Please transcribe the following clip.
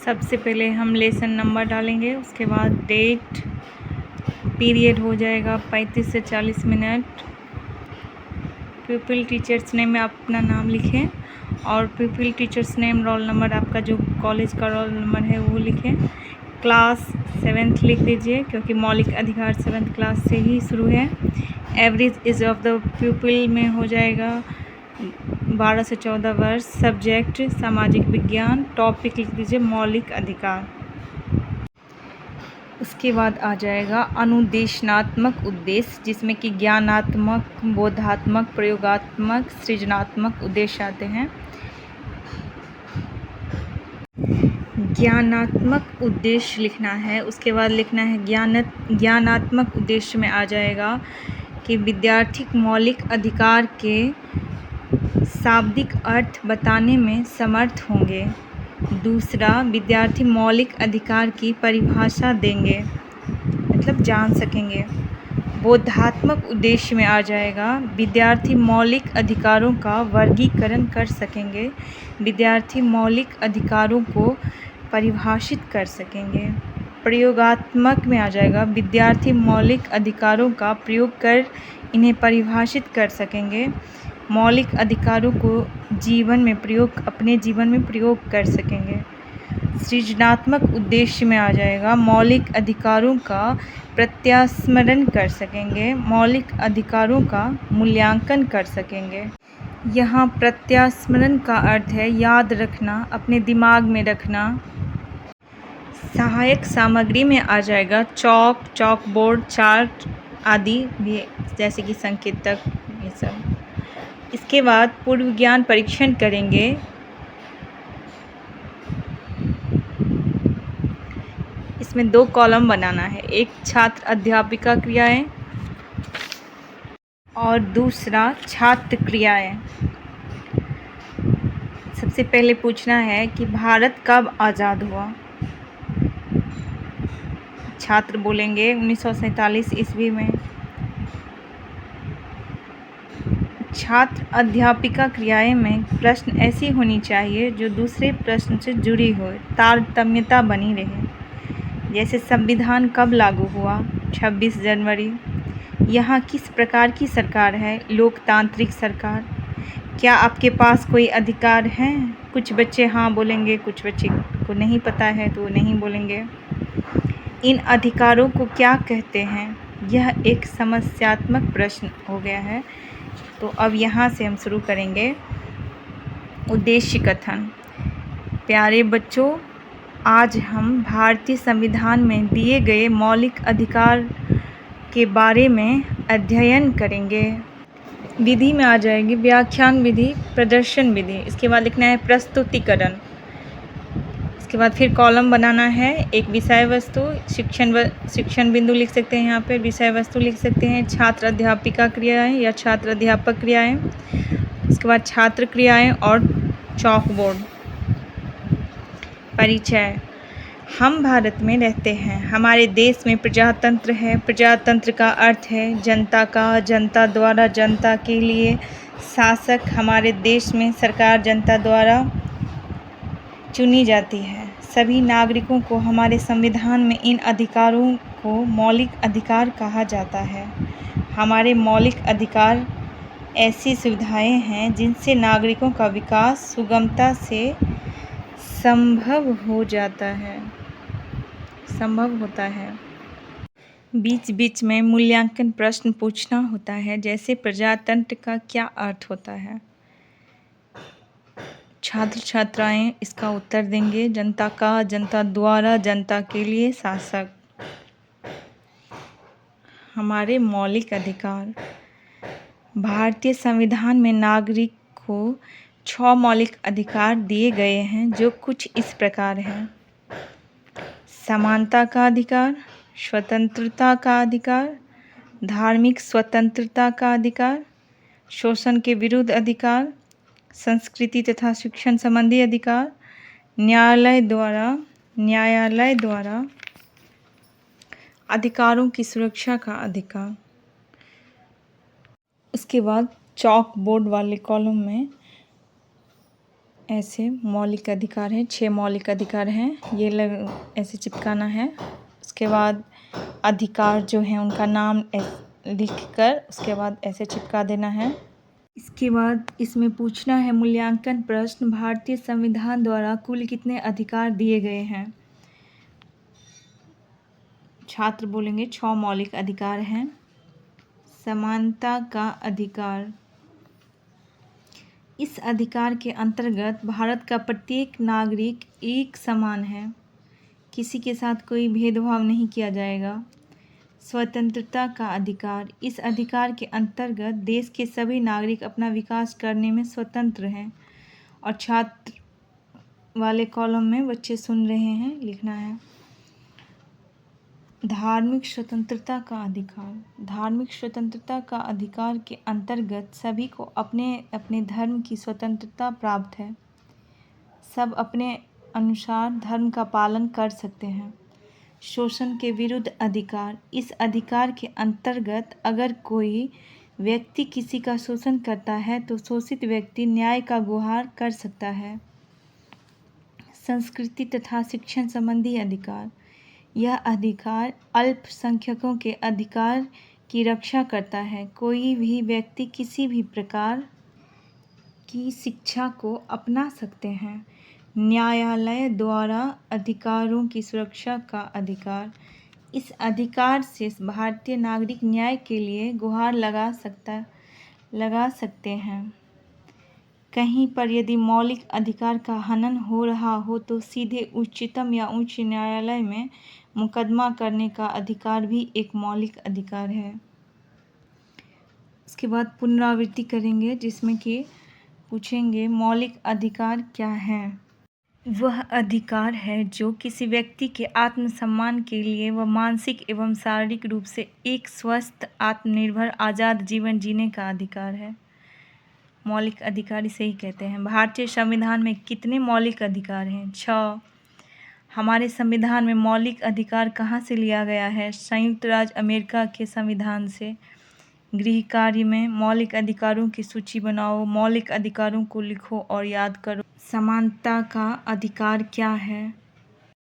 सबसे पहले हम लेसन नंबर डालेंगे, उसके बाद डेट, पीरियड हो जाएगा 35 से 40 मिनट। प्यूपिल टीचर्स नेम में आप अपना नाम लिखें और प्यूपिल टीचर्स नेम, रोल नंबर, आपका जो कॉलेज का रोल नंबर है वो लिखें। क्लास 7th लिख दीजिए क्योंकि मौलिक अधिकार 7th क्लास से ही शुरू है। एवरेज एज ऑफ द प्यूपिल में हो जाएगा 12 से 14 वर्ष। सब्जेक्ट सामाजिक विज्ञान। टॉपिक लिख दीजिए मौलिक अधिकार। उसके बाद आ जाएगा अनुदेशनात्मक उद्देश्य, जिसमें कि ज्ञानात्मक, बोधात्मक, प्रयोगात्मक, सृजनात्मक उद्देश्य आते हैं। ज्ञानात्मक उद्देश्य लिखना है, उसके बाद लिखना है ज्ञानात्मक उद्देश्य में आ जाएगा कि विद्यार्थी मौलिक अधिकार के शाब्दिक अर्थ बताने में समर्थ होंगे। दूसरा, विद्यार्थी मौलिक अधिकार की परिभाषा देंगे, मतलब जान सकेंगे। बोधात्मक उद्देश्य में आ जाएगा विद्यार्थी मौलिक अधिकारों का वर्गीकरण कर सकेंगे, विद्यार्थी मौलिक अधिकारों को परिभाषित कर सकेंगे। प्रयोगात्मक में आ जाएगा विद्यार्थी मौलिक अधिकारों का प्रयोग कर इन्हें परिभाषित कर सकेंगे, मौलिक अधिकारों को अपने जीवन में प्रयोग कर सकेंगे। सृजनात्मक उद्देश्य में आ जाएगा मौलिक अधिकारों का प्रत्यास्मरण कर सकेंगे, मौलिक अधिकारों का मूल्यांकन कर सकेंगे। यहाँ प्रत्यास्मरण का अर्थ है याद रखना, अपने दिमाग में रखना। सहायक सामग्री में आ जाएगा चॉक, चॉकबोर्ड, चार्ट आदि भी, जैसे कि संकेतक, ये सब। इसके बाद पूर्व ज्ञान परीक्षण करेंगे। इसमें 2 कॉलम बनाना है, एक छात्र अध्यापिका क्रियाएं और दूसरा छात्र क्रियाएं। सबसे पहले पूछना है कि भारत कब आज़ाद हुआ। छात्र बोलेंगे 1947 ईस्वी में। छात्र अध्यापिका क्रियाएं में प्रश्न ऐसी होनी चाहिए जो दूसरे प्रश्न से जुड़ी हो, तारतम्यता बनी रहे। जैसे संविधान कब लागू हुआ, 26 जनवरी। यहाँ किस प्रकार की सरकार है, लोकतांत्रिक सरकार। क्या आपके पास कोई अधिकार है। कुछ बच्चे हाँ बोलेंगे, कुछ बच्चे को नहीं पता है तो वो नहीं बोलेंगे। इन अधिकारों को क्या कहते हैं। यह एक समस्यात्मक प्रश्न हो गया है। तो अब यहाँ से हम शुरू करेंगे उद्देश्य कथन। प्यारे बच्चों, आज हम भारतीय संविधान में दिए गए मौलिक अधिकार के बारे में अध्ययन करेंगे। विधि में आ जाएगी व्याख्यान विधि, प्रदर्शन विधि। इसके बाद लिखना है प्रस्तुतिकरण। इसके बाद फिर कॉलम बनाना है, एक विषय वस्तु, शिक्षण बिंदु लिख सकते हैं, यहाँ पे विषय वस्तु लिख सकते हैं, छात्र अध्यापिका क्रियाएं या छात्र अध्यापक क्रियाएं। इसके बाद छात्र क्रियाएं और चॉकबोर्ड। परिचय। हम भारत में रहते हैं, हमारे देश में प्रजातंत्र है। प्रजातंत्र का अर्थ है जनता का, जनता द्वारा, जनता के लिए शासक। हमारे देश में सरकार जनता द्वारा चुनी जाती है। सभी नागरिकों को हमारे संविधान में इन अधिकारों को मौलिक अधिकार कहा जाता है। हमारे मौलिक अधिकार ऐसी सुविधाएं हैं जिनसे नागरिकों का विकास सुगमता से संभव होता है। बीच बीच में मूल्यांकन प्रश्न पूछना होता है, जैसे प्रजातंत्र का क्या अर्थ होता है। छात्र छात्राएं इसका उत्तर देंगे, जनता का, जनता द्वारा, जनता के लिए शासक। हमारे मौलिक अधिकार। भारतीय संविधान में नागरिक को 6 मौलिक अधिकार दिए गए हैं, जो कुछ इस प्रकार हैं। समानता का अधिकार, स्वतंत्रता का अधिकार, धार्मिक स्वतंत्रता का अधिकार, शोषण के विरुद्ध अधिकार, संस्कृति तथा शिक्षण संबंधी अधिकार, न्यायालय द्वारा अधिकारों की सुरक्षा का अधिकार। उसके बाद चॉक बोर्ड वाले कॉलम में ऐसे मौलिक अधिकार हैं, 6 मौलिक अधिकार हैं, ये ऐसे चिपकाना है। उसके बाद अधिकार जो हैं उनका नाम लिखकर उसके बाद ऐसे चिपका देना है। इसके बाद इसमें पूछना है मूल्यांकन प्रश्न, भारतीय संविधान द्वारा कुल कितने अधिकार दिए गए हैं? छात्र बोलेंगे 6 मौलिक अधिकार हैं। समानता का अधिकार, इस अधिकार के अंतर्गत भारत का प्रत्येक नागरिक एक समान है, किसी के साथ कोई भेदभाव नहीं किया जाएगा। स्वतंत्रता का अधिकार, इस अधिकार के अंतर्गत देश के सभी नागरिक अपना विकास करने में स्वतंत्र हैं। और छात्र वाले कॉलम में बच्चे सुन रहे हैं, लिखना है। धार्मिक स्वतंत्रता का अधिकार, धार्मिक स्वतंत्रता का अधिकार के अंतर्गत सभी को अपने अपने धर्म की स्वतंत्रता प्राप्त है। सब अपने अनुसार धर्म का पालन कर सकते हैं। शोषण के विरुद्ध अधिकार, इस अधिकार के अंतर्गत अगर कोई व्यक्ति किसी का शोषण करता है तो शोषित व्यक्ति न्याय का गुहार कर सकता है। संस्कृति तथा शिक्षण संबंधी अधिकार, यह अधिकार अल्पसंख्यकों के अधिकार की रक्षा करता है। कोई भी व्यक्ति किसी भी प्रकार की शिक्षा को अपना सकते हैं। न्यायालय द्वारा अधिकारों की सुरक्षा का अधिकार, इस अधिकार से भारतीय नागरिक न्याय के लिए गुहार लगा सकते हैं। कहीं पर यदि मौलिक अधिकार का हनन हो रहा हो तो सीधे उच्चतम या उच्च न्यायालय में मुकदमा करने का अधिकार भी एक मौलिक अधिकार है। उसके बाद पुनरावृत्ति करेंगे जिसमें कि पूछेंगे मौलिक अधिकार क्या है? वह अधिकार है जो किसी व्यक्ति के आत्मसम्मान के लिए व मानसिक एवं शारीरिक रूप से एक स्वस्थ, आत्मनिर्भर, आज़ाद जीवन जीने का अधिकार है। मौलिक अधिकार इसे ही कहते हैं। भारतीय संविधान में कितने मौलिक अधिकार हैं? 6। हमारे संविधान में मौलिक अधिकार कहाँ से लिया गया है? संयुक्त राज्य अमेरिका के संविधान से। गृह कार्य में मौलिक अधिकारों की सूची बनाओ, मौलिक अधिकारों को लिखो और याद करो। समानता का अधिकार क्या है?